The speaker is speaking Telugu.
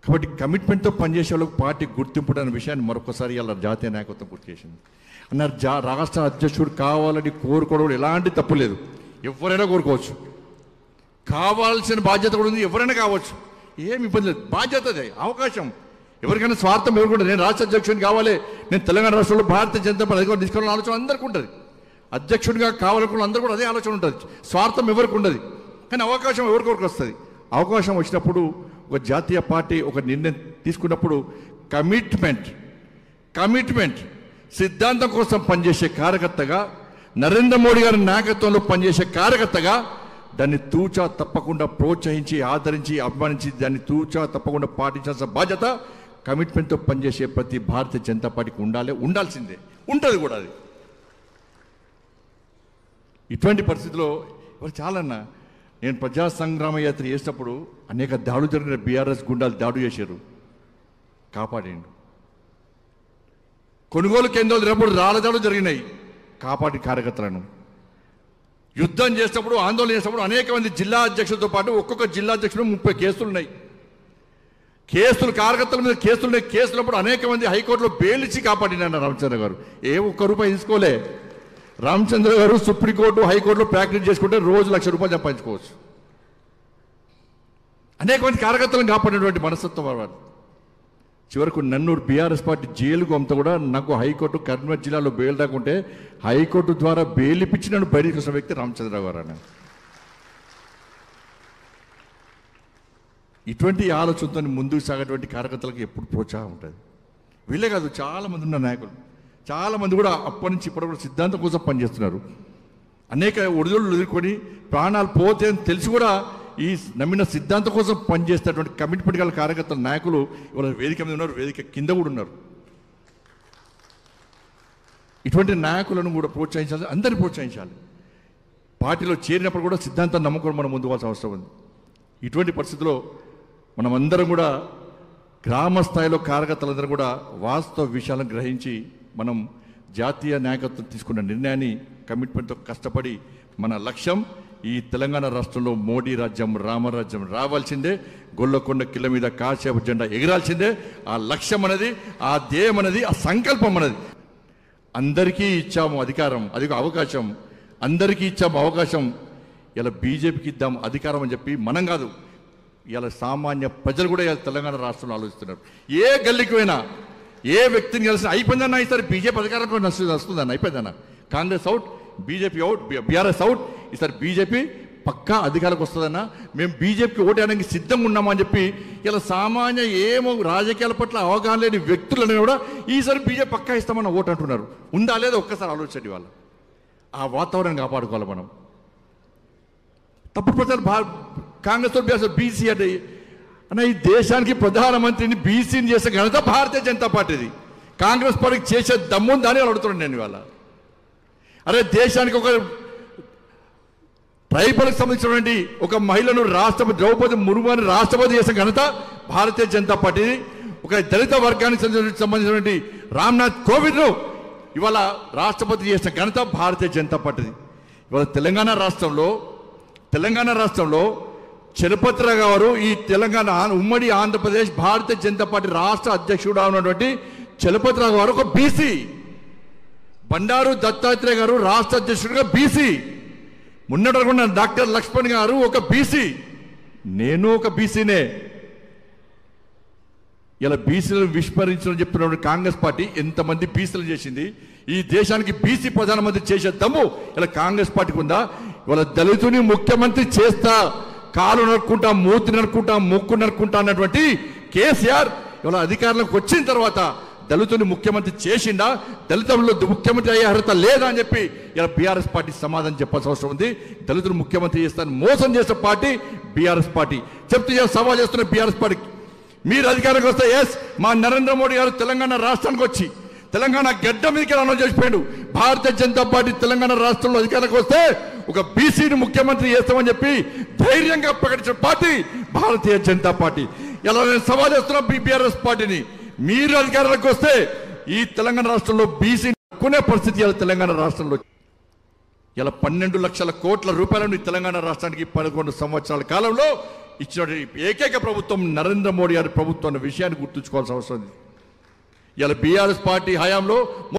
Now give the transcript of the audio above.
కాబట్టి కమిట్మెంట్తో పనిచేసే వాళ్ళకు పార్టీ గుర్తింపు అనే విషయాన్ని మరొకసారి ఇలా జాతీయ నాయకత్వం గుర్తు చేసింది. అన్నారు రాష్ట్ర అధ్యక్షుడు కావాలని కోరుకోవడం ఎలాంటి తప్పు లేదు, ఎవరైనా కోరుకోవచ్చు, కావాల్సిన బాధ్యత కూడా ఉంది, ఎవరైనా కావచ్చు, ఏమి ఇబ్బంది లేదు, బాధ్యత అదే, అవకాశం. ఎవరికైనా స్వార్థం ఎవరుకుంటుంది, నేను రాష్ట్ర అధ్యక్షుడిని కావాలి, నేను తెలంగాణ రాష్ట్రంలో భారతీయ జనతా పార్టీ అధికారం తీసుకోవాలని ఆలోచన అందరికీ ఉంటుంది. అధ్యక్షుడిగా కావాలనుకున్న అందరూ కూడా అదే ఆలోచన ఉంటుంది, స్వార్థం ఎవరికి ఉండదు. కానీ అవకాశం ఎవరికొరకు వస్తుంది. అవకాశం వచ్చినప్పుడు ఒక జాతీయ పార్టీ ఒక నిర్ణయం తీసుకున్నప్పుడు కమిట్మెంట్ సిద్ధాంతం కోసం పనిచేసే కార్యకర్తగా, నరేంద్ర మోడీ గారి నాయకత్వంలో పనిచేసే కార్యకర్తగా దాన్ని తూచా తప్పకుండా ప్రోత్సహించి, ఆదరించి, అభిమానించి దాన్ని తూచా తప్పకుండా పాటించాల్సిన బాధ్యత కమిట్మెంట్తో పనిచేసే ప్రతి భారతీయ జనతా పార్టీకి ఉండాల్సిందే, ఉంటుంది కూడా. అది ఇటువంటి పరిస్థితిలో ఇవాళ చాలన్నా, నేను ప్రజా సంగ్రామ యాత్ర చేసినప్పుడు అనేక దాడులు జరిగిన, బీఆర్ఎస్ గుండాలు దాడు చేశారు, కాపాడిండు. కొనుగోలు కేంద్రాలు జరిగినప్పుడు రాళ్ళ దాడులు జరిగినాయి, కాపాడి కార్యకర్తలను. యుద్ధం చేసినప్పుడు, ఆందోళన చేసినప్పుడు అనేక మంది జిల్లా అధ్యక్షులతో పాటు ఒక్కొక్క జిల్లా అధ్యక్షుడు 30 కేసులు ఉన్నాయి. కార్యకర్తల మీద కేసులున్నాయి. కేసులప్పుడు అనేక మంది హైకోర్టులో బెయిల్ ఇచ్చి కాపాడిన రామచంద్ర గారు ఒక్క రూపాయి తీసుకోలే. రామచంద్ర గారు సుప్రీంకోర్టు, హైకోర్టులో ప్రాక్టీస్ చేసుకుంటే రోజు ₹1,00,000 సంపాదించుకోవచ్చు. అనేక మంది కార్యకర్తలను కాపాడినటువంటి మనస్తత్వం వారు. చివరకు నన్నూరు బీఆర్ఎస్ పార్టీ జైలుకు అంతా కూడా నాకు హైకోర్టు కరీంనగర్ జిల్లాలో బెయిల్ రాకుంటే హైకోర్టు ద్వారా బెయిల్ ఇప్పించి నన్ను బయటకు వచ్చిన వ్యక్తి రామచంద్రరావు గారు అన్న. ఇటువంటి ఆలోచనతో ముందుకు సాగేటువంటి కార్యకర్తలకు ఎప్పుడు ప్రోత్సాహం ఉంటుంది. వీళ్ళే కాదు, చాలామంది ఉన్న నాయకులు, చాలామంది కూడా అప్పటి నుంచి ఇప్పటి కూడా సిద్ధాంతం కోసం పనిచేస్తున్నారు. అనేక ఒడిదొడులు ఎదుర్కొని ప్రాణాలు పోతే అని తెలిసి కూడా ఈ నమ్మిన సిద్ధాంతం కోసం పనిచేసేటువంటి కమిట్మెంట్ గల కార్యకర్తల నాయకులు ఇవాళ వేదిక మీద ఉన్నారు, వేదిక కింద కూడా ఉన్నారు. ఇటువంటి నాయకులను కూడా ప్రోత్సహించాలి, అందరినీ ప్రోత్సహించాలి. పార్టీలో చేరినప్పుడు కూడా సిద్ధాంతాన్ని నమ్ముకొని మనం ముందు పోవాల్సిన అవసరం ఉంది. ఇటువంటి పరిస్థితుల్లో మనం అందరం కూడా గ్రామ స్థాయిలో కార్యకర్తలందరూ కూడా వాస్తవ విషయాలను గ్రహించి మనం జాతీయ నాయకత్వం తీసుకున్న నిర్ణయాన్ని కమిట్మెంట్తో కష్టపడి మన లక్ష్యం ఈ తెలంగాణ రాష్ట్రంలో మోడీ రాజ్యం, రామరాజ్యం రావాల్సిందే, గొల్లకొండ కిల్ల మీద కాసేపు జెండా ఎగరాల్సిందే. ఆ లక్ష్యం అనేది, ఆ ధ్యేయం అనేది, ఆ సంకల్పం అనేది. అందరికీ ఇచ్చాము అధికారం, అది అవకాశం, అందరికీ ఇచ్చాము అవకాశం. ఇలా బీజేపీకి ఇద్దాం అధికారం అని చెప్పి మనం కాదు, ఇలా సామాన్య ప్రజలు కూడా ఇలా తెలంగాణ రాష్ట్రంలో ఆలోచిస్తున్నారు. ఏ గల్లీకి పోయినా, ఏ వ్యక్తిని కలిసి అయిపోయిందన్నా ఈసారి బీజేపీ అధికారం వస్తుందన్న, అయిపోయిందన్న. Congress out, BJP out, BRS out, ఈసారి బీజేపీ పక్కా అధికారంకి వస్తుందన్న, మేము బీజేపీకి ఓటేయడానికి సిద్ధంగా ఉన్నామని చెప్పి ఇలా సామాన్య ఏమో రాజకీయాల పట్ల అవగాహన లేని వ్యక్తులని కూడా ఈసారి బీజేపీ పక్కా ఇస్తామన్న ఓటు అంటున్నారు. ఉందా లేదా ఒక్కసారి ఆలోచించండి. వాళ్ళు ఆ వాతావరణం కాపాడుకోవాలి మనం. తప్పుడు ప్రచారం కాంగ్రెస్ బీసీ అంటే అన్న, ఈ దేశానికి ప్రధానమంత్రిని బీసీని చేసే ఘనత భారతీయ జనతా పార్టీది. కాంగ్రెస్ పార్టీకి చేసే దమ్ముంది అని అడుగుతున్నాను నేను ఇవాళ. అరే, దేశానికి ఒక ట్రైబల్కి సంబంధించినటువంటి ఒక మహిళను రాష్ట్రపతి ద్రౌపది ముర్ముని రాష్ట్రపతి చేసే ఘనత భారతీయ జనతా పార్టీది. ఒక దళిత వర్గానికి సంబంధించినటువంటి రామ్నాథ్ కోవింద్ను ఇవాళ రాష్ట్రపతి చేసిన ఘనత భారతీయ జనతా పార్టీది. ఇవాళ తెలంగాణ రాష్ట్రంలో చలపతిరావు గారు, ఈ తెలంగాణ ఉమ్మడి ఆంధ్రప్రదేశ్ భారతీయ జనతా పార్టీ రాష్ట్ర అధ్యక్షుడు ఉన్నటువంటి చలపతిరావు గారు ఒక బీసీ, బండారు దత్తాత్రేయ గారు రాష్ట్ర అధ్యక్షుడిగా బీసీ, మున్నటనుకున్న డాక్టర్ లక్ష్మణ్ గారు ఒక బీసీ, నేను ఒక బీసీనే. ఇలా బీసీలను విస్మరించడం చెప్తున్న కాంగ్రెస్ పార్టీ ఎంతమంది బీసీలు చేసింది? ఈ దేశానికి బీసీ ప్రధానమంత్రి చేసే దమ్ము ఇలా కాంగ్రెస్ పార్టీకి ఉందా? ఇవాళ దళితుని ముఖ్యమంత్రి చేస్తా, కాలు నరుక్కుంటా, మూతి నరుక్కుంటా, ముక్కు నరుక్కుంటా అన్నటువంటి కేసీఆర్ ఇవాళ అధికారంలోకి వచ్చిన తర్వాత దళితుని ముఖ్యమంత్రి చేసిండా? దళితుల్లో ముఖ్యమంత్రి అయ్యే అర్హత లేదా అని చెప్పి ఇలా బీఆర్ఎస్ పార్టీ సమాధానం చెప్పాల్సిన అవసరం ఉంది. దళితులు ముఖ్యమంత్రి చేస్తారని మోసం చేసే పార్టీ బీఆర్ఎస్ పార్టీ. చెప్తే సవాల్ చేస్తున్న బీఆర్ఎస్ పార్టీకి, మీరు అధికారానికి వస్తే మా నరేంద్ర మోడీ గారు తెలంగాణ రాష్ట్రానికి వచ్చి తెలంగాణ గడ్డ మీదకి అనౌన్స్ చేసిపోయాడు, భారతీయ జనతా పార్టీ తెలంగాణ రాష్ట్రంలో అధికారానికి వస్తే ఒక బీసీని ముఖ్యమంత్రి చేస్తామని చెప్పి ధైర్యంగా ప్రకటించిన పార్టీ భారతీయ జనతా పార్టీ. ఇలా నేను సవాల్ చేస్తున్నా బీఆర్ఎస్ పార్టీని, మీరు అధికారానికి వస్తే ఈ తెలంగాణ రాష్ట్రంలో బీసీ కొనే పరిస్థితి ఇలా తెలంగాణ రాష్ట్రంలో. ఇలా 12 లక్షల కోట్ల రూపాయలను తెలంగాణ రాష్ట్రానికి 11 సంవత్సరాల కాలంలో ఇచ్చిన ఏకైక ప్రభుత్వం నరేంద్ర మోడీ గారి ప్రభుత్వం అన్న విషయాన్ని గుర్తుంచుకోవాల్సిన అవసరం ఉంది. ఇలా బీఆర్ఎస్ పార్టీ హయాంలో